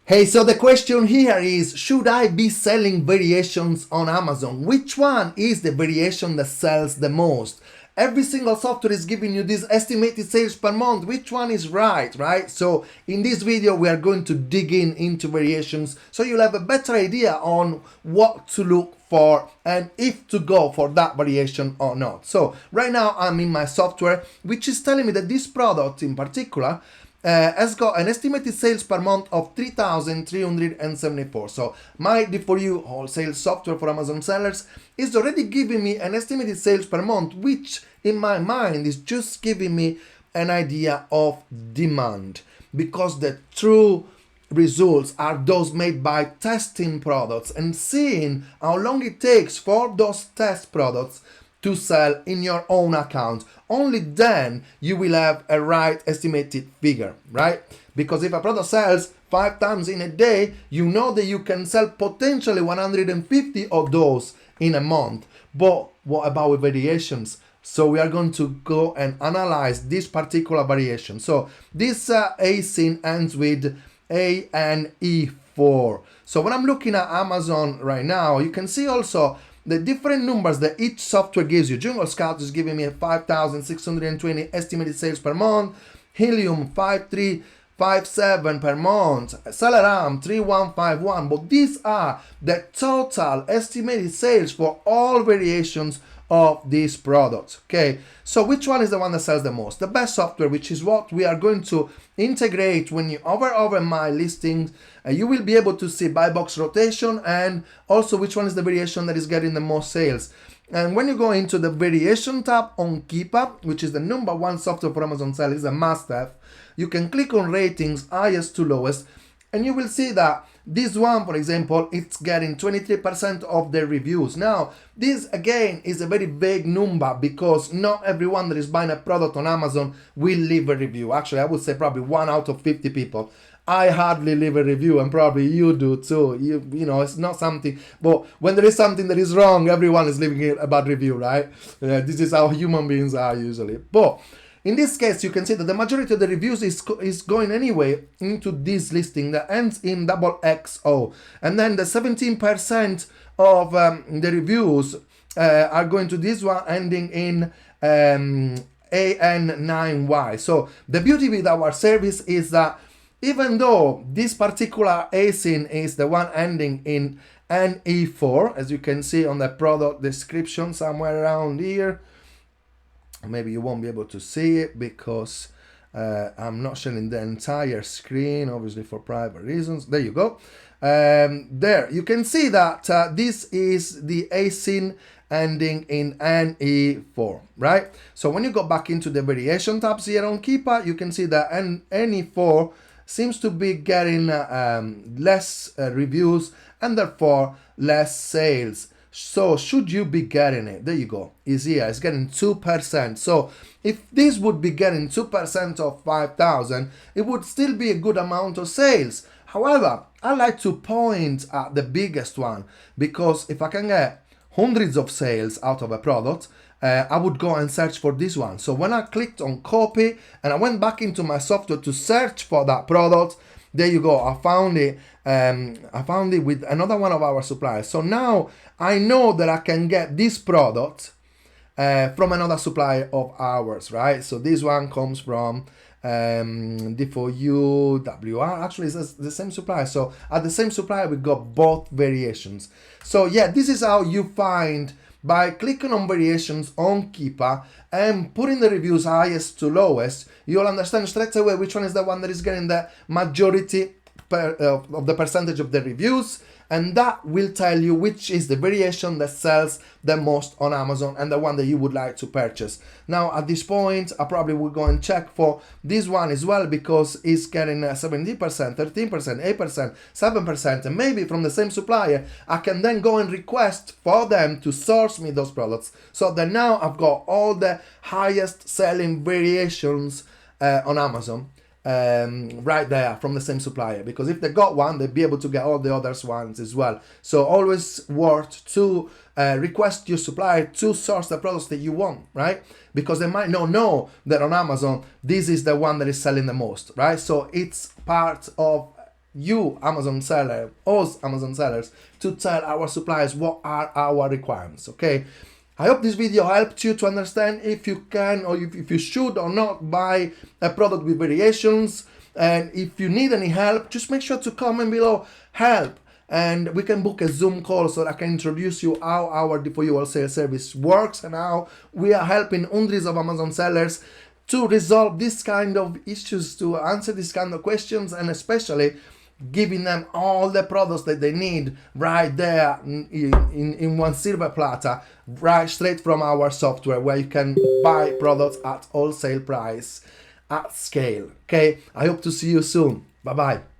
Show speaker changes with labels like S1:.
S1: Hey, so the question here is, should I be selling variations on Amazon? Which one is the variation that sells the most? Every single software is giving you this estimated sales per month. Which one is right? So in this video, we are going to dig into variations so you'll have a better idea on what to look for and if to go for that variation or not. So right now I'm in my software, which is telling me that this product in particular has got an estimated sales per month of 3,374. So my D4U wholesale software for Amazon sellers is already giving me an estimated sales per month, which in my mind is just giving me an idea of demand, because the true results are those made by testing products and seeing how long it takes for those test products to sell in your own account. Only then you will have a right estimated figure, right? Because if a product sells 5 times in a day, you know that you can sell potentially 150 of those in a month. But what about with variations? So we are going to go and analyze this particular variation. So this ASIN ends with ANE4. So when I'm looking at Amazon right now, you can see also the different numbers that each software gives you. Jungle Scout is giving me a 5,620 estimated sales per month. Helium 5357 per month. Celeram 3151. But these are the total estimated sales for all variations of these products. Okay, so which one is the one that sells the most? The best software, which is what we are going to integrate when you hover over my listings. You will be able to see buy box rotation and also which one is the variation that is getting the most sales. And when you go into the variation tab on Keepa, which is the number one software for Amazon sellers, a must-have, you can click on ratings, highest to lowest, and you will see that this one, for example, it's getting 23% of the reviews. Now, this again is a very vague number because not everyone that is buying a product on Amazon will leave a review. Actually, I would say probably 1 out of 50 people. I hardly leave a review, and probably you do too. You know, it's not something, but when there is something that is wrong, everyone is leaving a bad review, right? This is how human beings are usually. But in this case, you can see that the majority of the reviews is going anyway into this listing that ends in XXO. And then the 17% of the reviews are going to this one ending in AN9Y. So the beauty with our service is that even though this particular ASIN is the one ending in NE4, as you can see on the product description somewhere around here, maybe you won't be able to see it because I'm not showing the entire screen, obviously for private reasons. There you go. There you can see that this is the ASIN ending in NE4, right? So when you go back into the variation tabs here on Keepa, you can see that NE4 seems to be getting less reviews and therefore less sales. So should you be getting it? There you go. Is here. It's getting 2%. So if this would be getting 2% of 5,000, it would still be a good amount of sales. However, I like to point at the biggest one, because if I can get hundreds of sales out of a product, I would go and search for this one. So when I clicked on copy and I went back into my software to search for that product, there you go. I found it with another one of our suppliers. So now I know that I can get this product from another supplier of ours, right? So this one comes from D4U, WR. Actually, it's the same supplier. So at the same supplier, we got both variations. So yeah, this is how you find, by clicking on variations on Keepa and putting the reviews highest to lowest, you'll understand straight away which one is the one that is getting the majority of the percentage of the reviews, and that will tell you which is the variation that sells the most on Amazon and the one that you would like to purchase. Now at this point, I probably will go and check for this one as well, because it's getting 17%, 13%, 8%, 7%, and maybe from the same supplier. I can then go and request for them to source me those products, so that now I've got all the highest selling variations on Amazon right there from the same supplier, because if they got one, they'd be able to get all the others ones as well. So always worth to request your supplier to source the products that you want, right? Because they might not know that on Amazon this is the one that is selling the most, right? So it's part of you Amazon seller, us Amazon sellers, to tell our suppliers what are our requirements. Okay, I hope this video helped you to understand if you can or if you should or not buy a product with variations. And if you need any help, just make sure to comment below help, and we can book a Zoom call so that I can introduce you how our D4U wholesale service works and how we are helping hundreds of Amazon sellers to resolve this kind of issues, to answer this kind of questions, and especially giving them all the products that they need right there in one silver platter, right straight from our software, where you can buy products at wholesale price at scale. Okay, I hope to see you soon. Bye bye.